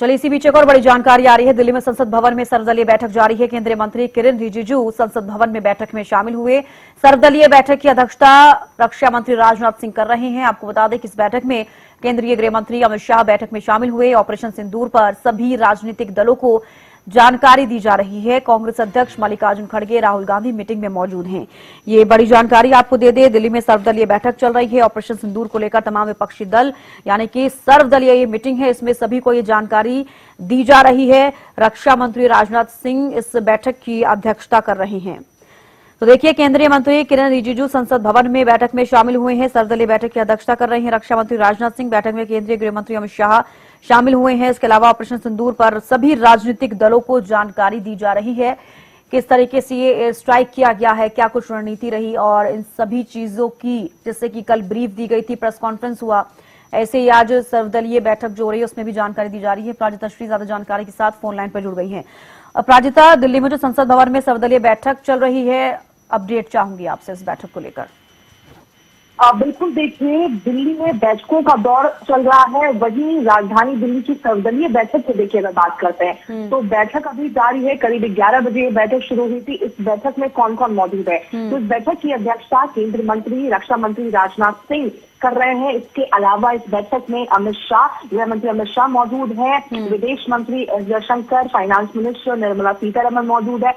चलिए इसी बीच एक और बड़ी जानकारी आ रही है। दिल्ली में संसद भवन में सर्वदलीय बैठक जारी है। केंद्रीय मंत्री किरेन रिजिजू संसद भवन में बैठक में शामिल हुए। सर्वदलीय बैठक की अध्यक्षता रक्षा मंत्री राजनाथ सिंह कर रहे हैं। आपको बता दें कि इस बैठक में केंद्रीय गृह मंत्री अमित शाह बैठक में शामिल हुए। ऑपरेशन सिंदूर पर सभी राजनीतिक दलों को जानकारी दी जा रही है। कांग्रेस अध्यक्ष मल्लिकार्जुन खड़गे, राहुल गांधी मीटिंग में मौजूद हैं। ये बड़ी जानकारी आपको दे दें, दिल्ली में सर्वदलीय बैठक चल रही है। ऑपरेशन सिंदूर को लेकर तमाम विपक्षी दल यानी कि सर्वदलीय ये मीटिंग है, इसमें सभी को ये जानकारी दी जा रही है। रक्षा मंत्री राजनाथ सिंह इस बैठक की अध्यक्षता कर रहे हैं। तो देखिए, केंद्रीय मंत्री किरेन रिजिजू संसद भवन में बैठक में शामिल हुए हैं। सर्वदलीय बैठक की अध्यक्षता कर रहे हैं रक्षा मंत्री राजनाथ सिंह। बैठक में केंद्रीय गृह मंत्री अमित शाह शामिल हुए हैं। इसके अलावा ऑपरेशन सिंदूर पर सभी राजनीतिक दलों को जानकारी दी जा रही है, किस तरीके से ये एयर स्ट्राइक किया गया है, क्या कुछ रणनीति रही और इन सभी चीजों की, जैसे कि कल ब्रीफ दी गई थी, प्रेस कॉन्फ्रेंस हुआ, ऐसे ही आज सर्वदलीय बैठक जो हो रही है उसमें भी जानकारी दी जा रही है। प्राजिता श्री ज्यादा जानकारी के साथ फोन लाइन पर जुड़ गई है। प्राजिता, दिल्ली में जो संसद भवन में सर्वदलीय बैठक चल रही है, अपडेट चाहूंगी आपसे इस बैठक को लेकर। बिल्कुल, देखिए, दिल्ली में बैठकों का दौर चल रहा है। वहीं राजधानी दिल्ली की सर्वदलीय बैठक की देखिए अगर बात करते हैं तो बैठक अभी जारी है। करीब 11 बजे ये बैठक शुरू हुई थी। इस बैठक में कौन कौन मौजूद है? तो इस बैठक की अध्यक्षता केंद्रीय मंत्री रक्षा मंत्री राजनाथ सिंह कर रहे हैं। इसके अलावा इस बैठक में अमित शाह, गृह मंत्री अमित शाह मौजूद है, विदेश मंत्री S Jaishankar, finance minister Nirmala Sitharaman मौजूद है,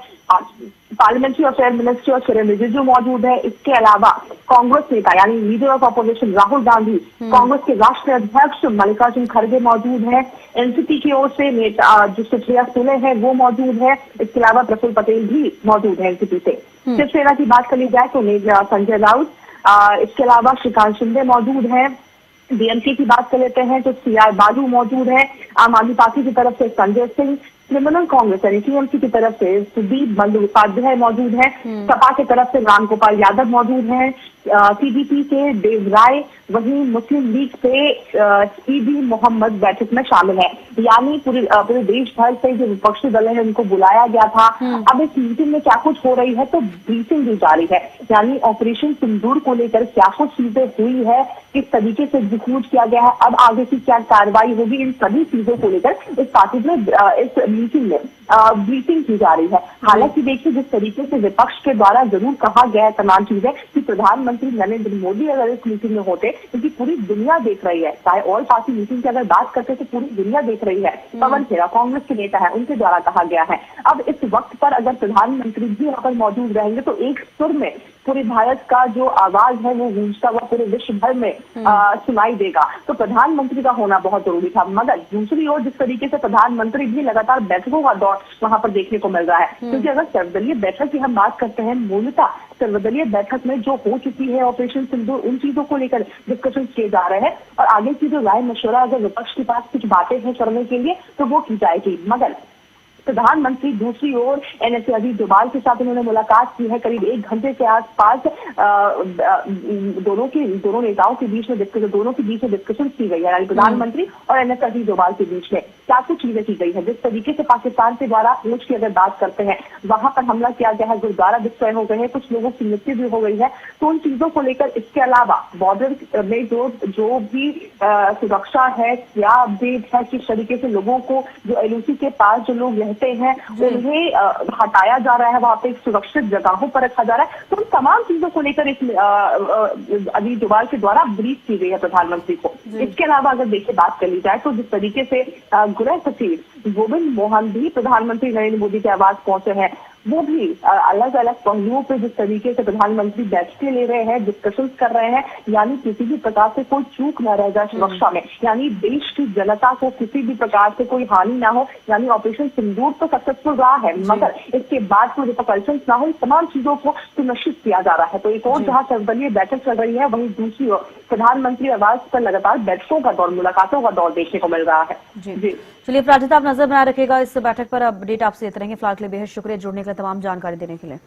पार्लियामेंट्री अफेयर मिनिस्टर और किरेन रिजिजू मौजूद है। इसके अलावा कांग्रेस नेता यानी leader of opposition Rahul Gandhi, Congress के राष्ट्रीय अध्यक्ष मल्लिकार्जुन खड़गे मौजूद है। एनसीपी की ओर से नेता जो सुप्रिया सुले है वो मौजूद है। इसके अलावा प्रफुल्ल पटेल भी मौजूद है एनसीपी से। शिवसेना की बात करी जाए तो संजय राउत, इसके अलावा श्रीकांत शिंदे मौजूद है। डीएमके की बात कर लेते हैं तो सीआर बालू मौजूद है। आम आदमी पार्टी की तरफ से संजय सिंह, तृणमूल कांग्रेस यानी टीएमसी की तरफ से सुदीप बंदोपाध्याय मौजूद है। सपा की तरफ से रामगोपाल यादव मौजूद है। टीडीपी के देव राय, वहीं मुस्लिम लीग से ईदी मोहम्मद बैठक में शामिल है। यानी पूरे देश भर से जो विपक्षी दल है उनको बुलाया गया था। अब इस मीटिंग में क्या कुछ हो रही है तो ब्रीफिंग दी जा रही है, यानी ऑपरेशन सिंदूर को लेकर क्या कुछ चीजें हुई है, किस तरीके से एग्जीक्यूट किया गया है, अब आगे की क्या कार्रवाई होगी, इन सभी चीजों को लेकर इस पार्टी में इस मीटिंग में ब्रीफिंग की जा रही है। हालांकि देखिए, जिस तरीके से विपक्ष के द्वारा जरूर कहा गया है तमाम चीजें कि प्रधानमंत्री नरेंद्र मोदी अगर इस मीटिंग में होते, क्योंकि पूरी दुनिया देख रही है, चाहे ऑल पार्टी मीटिंग की अगर बात करते तो पूरी दुनिया देख रही है। पवन खेरा कांग्रेस के नेता है, उनके द्वारा कहा गया है। अब इस वक्त पर अगर प्रधानमंत्री भी यहाँ पर मौजूद रहेंगे तो एक सुर में पूरे भारत का जो आवाज है वो गूंजता हुआ पूरे विश्व भर में सुनाई देगा। तो प्रधानमंत्री का होना बहुत जरूरी था। मगर दूसरी ओर जिस तरीके से प्रधानमंत्री भी लगातार बैठकों का दौर वहां पर देखने को मिल रहा है, क्योंकि अगर सर्वदलीय बैठक की हम बात करते हैं, मूलतः सर्वदलीय बैठक में जो हो चुकी है ऑपरेशन सिंदूर, उन चीजों को लेकर डिस्कशन किए जा रहे हैं और आगे की जो राय मशवरा अगर विपक्ष के पास कुछ बातें हैं करने के लिए तो वो की जाएगी। मगर प्रधानमंत्री दूसरी ओर एनएसए अजीत डोभाल के साथ उन्होंने मुलाकात की है। करीब 1 घंटे के आसपास दोनों नेताओं के बीच में डिस्कशन की गई है, यानी प्रधानमंत्री और एनएसए अजीत डोभाल के बीच में क्या कुछ चीजें की गई है। जिस तरीके से पाकिस्तान के द्वारा पूंछ की अगर बात करते हैं, वहां पर हमला किया गया है, गुरुद्वारा डिस्ट्रॉय हो गए हैं, कुछ लोगों की मृत्यु भी हो गई है, तो उन चीजों को लेकर, इसके अलावा बॉर्डर में जो भी सुरक्षा है, क्या अपडेट है, किस तरीके से लोगों को जो एलओसी के पास जो लोग रहते हैं उन्हें हटाया जा रहा है, वहां पे सुरक्षित जगहों पर रखा जा रहा है, तो उन तमाम चीजों को लेकर अजीत डोभाल के द्वारा ब्रीफ की गई है प्रधानमंत्री को। इसके अलावा अगर देखिए बात कर ली जाए तो जिस तरीके से गृह सचिव गोविंद मोहन भी प्रधानमंत्री नरेंद्र मोदी के आवास पहुंचे हैं, वो भी अलग अलग पहलुओं पे जिस तरीके से प्रधानमंत्री बैठकें ले रहे हैं, डिस्कशंस कर रहे हैं, यानी किसी भी प्रकार से कोई चूक न रह जाए सुरक्षा में, यानी देश की जनता को किसी भी प्रकार से कोई हानि ना हो। यानी ऑपरेशन सिंदूर तो सक्सेसफुल रहा है, मगर इसके बाद कोई रिपरकल्शंस ना हो, इन तमाम चीजों को सुनिश्चित किया जा रहा है। तो एक और जहां सर्वदलीय बैठक चल रही है, वहीं दूसरी ओर प्रधानमंत्री आवास पर लगातार बैठकों का दौर, मुलाकातों का दौर देखने को मिल रहा है। जी चलिए प्राजिता, आप नजर बनाए रखेगा इस बैठक पर, अपडेट आपसे देते रहेंगे। फिलहाल के लिए बेहद शुक्रिया जुड़ने के लिए, तमाम जानकारी देने के लिए।